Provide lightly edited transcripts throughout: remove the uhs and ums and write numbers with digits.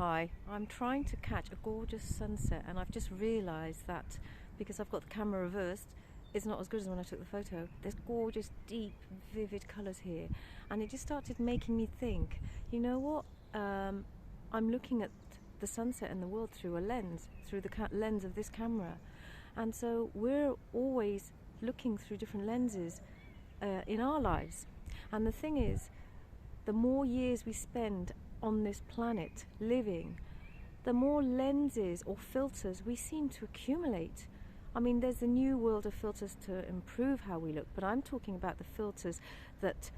Hi, I'm trying to catch a gorgeous sunset, and I've just realised that because I've got the camera reversed, it's not as good as when I took the photo. There's gorgeous, deep, vivid colours here, and it just started making me think, you know what? I'm looking at the sunset and the world through a lens, through the lens of this camera, and so we're always looking through different lenses in our lives. And the thing is, the more years we spend on this planet living, the more lenses or filters we seem to accumulate. I mean, there's a new world of filters to improve how we look, but I'm talking about the filters that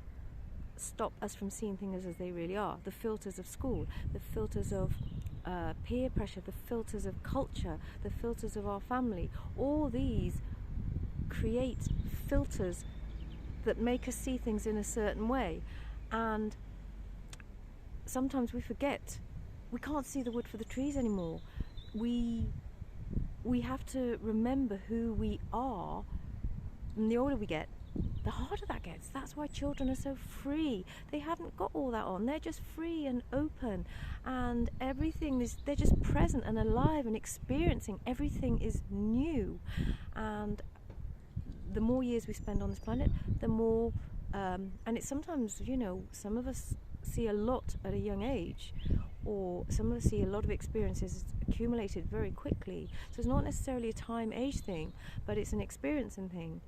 stop us from seeing things as they really are. The filters of school, the filters of peer pressure, the filters of culture, the filters of our family. All these create filters that make us see things in a certain way. And sometimes we forget. We can't see the wood for the trees anymore. We have to remember who we are, and the older we get, the harder that gets. That's why children are so free. They haven't got all that on. They're just free and open, and everything is, they're just present and alive and experiencing. Everything is new, and the more years we spend on this planet, the more and it's sometimes, you know, some of us see a lot at a young age, or some of us see a lot of experiences accumulated very quickly. So it's not necessarily a time age thing, but it's an experiencing thing.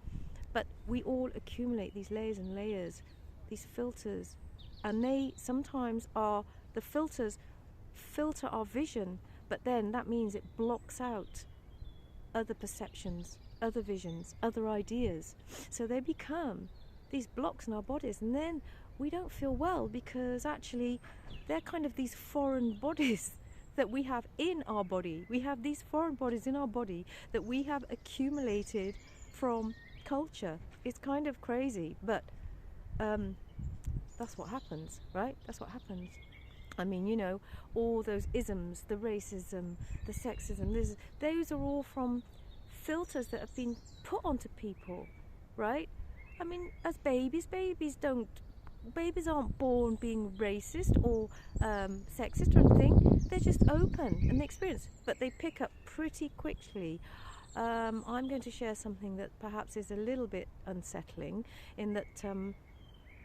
But we all accumulate these layers and layers, these filters, and they sometimes are, the filters filter our vision, but then that means it blocks out other perceptions, other visions, other ideas. So they become these blocks in our bodies, and then we don't feel well, because actually they're kind of these foreign bodies that we have in our body. We have these foreign bodies in our body that we have accumulated from culture. It's kind of crazy, but that's what happens, right? That's what happens. I mean, you know, all those isms, the racism, the sexism, those are all from filters that have been put onto people, right? I mean, as babies aren't born being racist or sexist or anything. They're just open and they experience, but they pick up pretty quickly. I'm going to share something that perhaps is a little bit unsettling, in that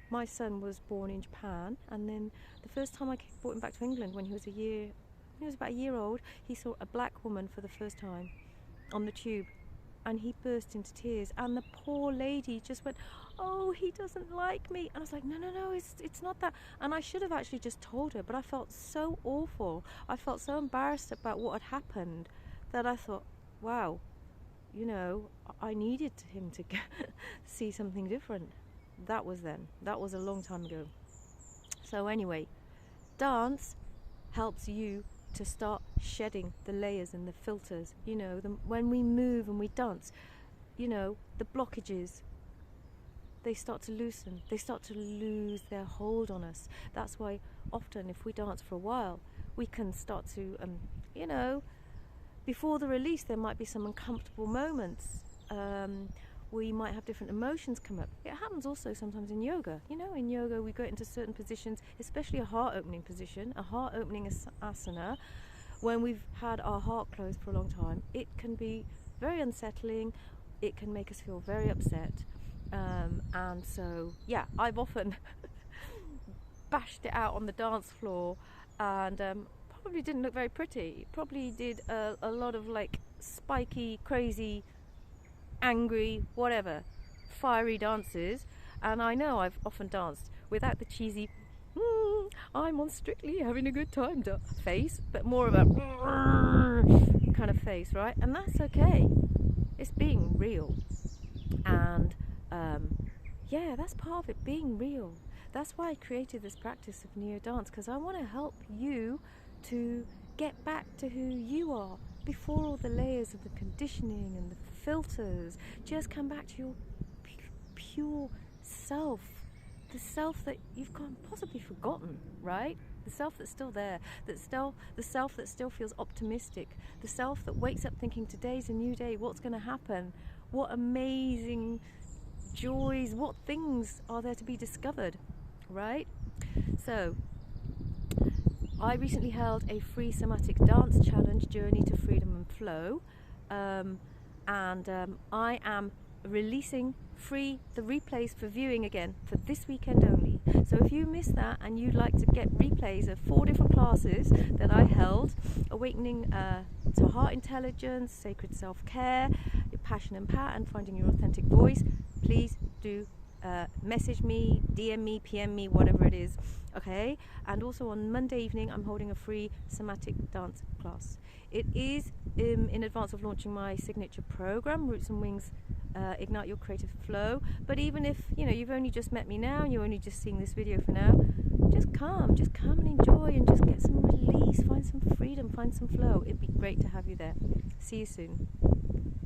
my son was born in Japan, and then the first time I brought him back to England, when he was about a year old, he saw a black woman for the first time on the tube, and he burst into tears, and the poor lady just went, "Oh, he doesn't like me." And I was like, no, it's not that. And I should have actually just told her, but I felt so awful. I felt so embarrassed about what had happened that I thought, wow, you know, I needed him to see something different. That was then. That was a long time ago. So anyway, dance helps you to start shedding the layers and the filters. You know, when we move and we dance, you know, the blockages, they start to loosen. They start to lose their hold on us. That's why often if we dance for a while, we can start to, you know, before the release there might be some uncomfortable moments. We might have different emotions come up. It happens also sometimes in yoga. You know, in yoga we go into certain positions, especially a heart-opening position, a heart-opening asana. When we've had our heart closed for a long time, it can be very unsettling. It can make us feel very upset. And so, yeah, I've often bashed it out on the dance floor, and probably didn't look very pretty. Probably did a lot of like spiky, crazy, angry, whatever, fiery dances. And I know I've often danced without the cheesy I'm on Strictly having a good time face, but more of a kind of face, right? And that's okay. It's being real. And yeah, that's part of it, being real. That's why I created this practice of neo dance, because I want to help you to get back to who you are before all the layers of the conditioning and the filters. Just come back to your pure self, the self that you've possibly forgotten, right? The self that's still there, the self that still feels optimistic, the self that wakes up thinking today's a new day, what's going to happen, what amazing joys, what things are there to be discovered, right? So I recently held a free somatic dance challenge, Journey to Freedom and Flow, and I am releasing the replays for viewing again for this weekend only. So if you missed that and you'd like to get replays of 4 different classes that I held, Awakening to Heart Intelligence, Sacred Self-Care, Your Passion and Pattern, Finding Your Authentic Voice, please do message me, DM me, PM me, whatever it is, okay? And also on Monday evening I'm holding a free somatic dance class. It is in advance of launching my signature program, Roots and Wings, Ignite Your Creative Flow. But even if you've only just met me now and you're only just seeing this video for now, just come and enjoy and just get some release, find some freedom, find some flow. It'd be great to have you there. See you soon.